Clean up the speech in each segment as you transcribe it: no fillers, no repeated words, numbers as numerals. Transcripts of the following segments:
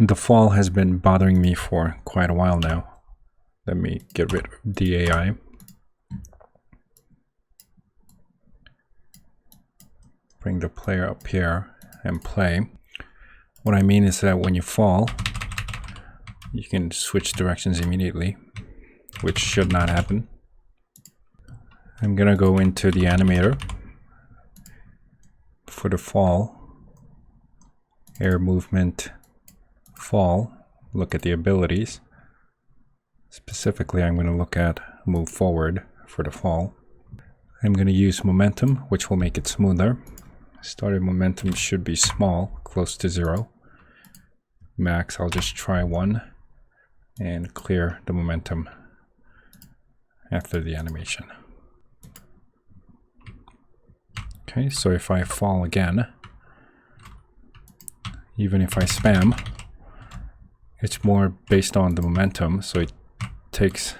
The fall has been bothering me for quite a while now. Let me get rid of the AI. Bring the player up here and play. What I mean is that when you fall, you can switch directions immediately, which should not happen. I'm gonna go into the animator for the fall, air movement, fall, look at the abilities. Specifically, I'm going to look at move forward for the fall. I'm going to use momentum, which will make it smoother. Starting momentum should be small, close to 0. Max, I'll just try 1 and clear the momentum after the animation. Okay, so if I fall again, even if I spam, it's more based on the momentum, so it takes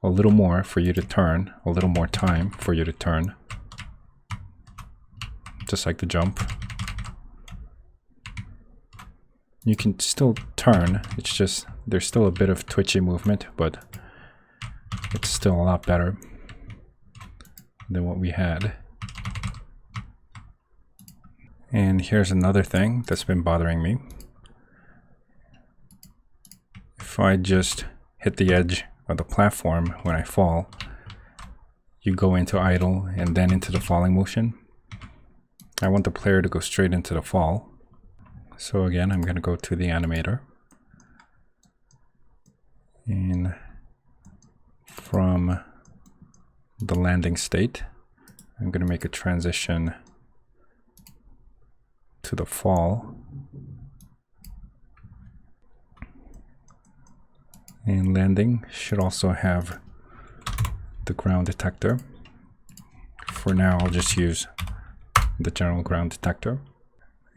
a little more for you to turn, a little more time for you to turn, just like the jump. You can still turn, it's just there's still a bit of twitchy movement, but it's still a lot better than what we had. And here's another thing that's been bothering me. If I just hit the edge of the platform when I fall, you go into idle and then into the falling motion. I want the player to go straight into the fall. So again, I'm going to go to the animator. And from the landing state, I'm going to make a transition to the fall. And landing should also have the ground detector. For now, I'll just use the general ground detector.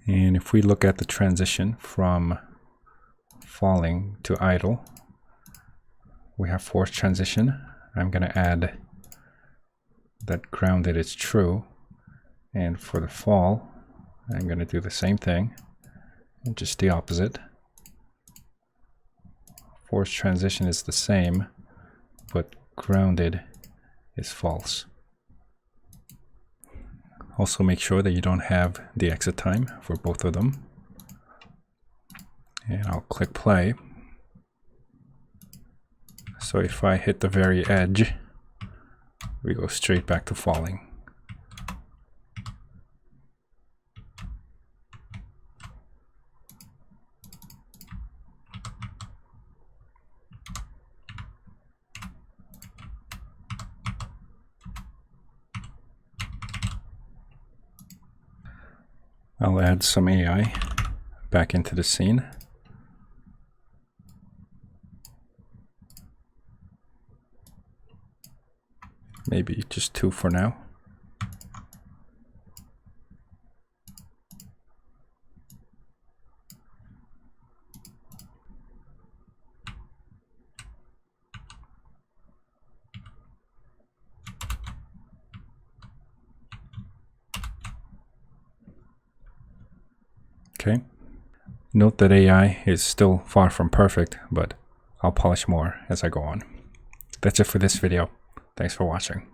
And if we look at the transition from falling to idle, we have force transition. I'm going to add that grounded is true. And for the fall, I'm going to do the same thing, just the opposite. Force transition is the same, but grounded is false. Also make sure that you don't have the exit time for both of them. And I'll click play. So if I hit the very edge, we go straight back to falling. I'll add some AI back into the scene. Maybe just 2 for now. Okay. Note that AI is still far from perfect, but I'll polish more as I go on. That's it for this video. Thanks for watching.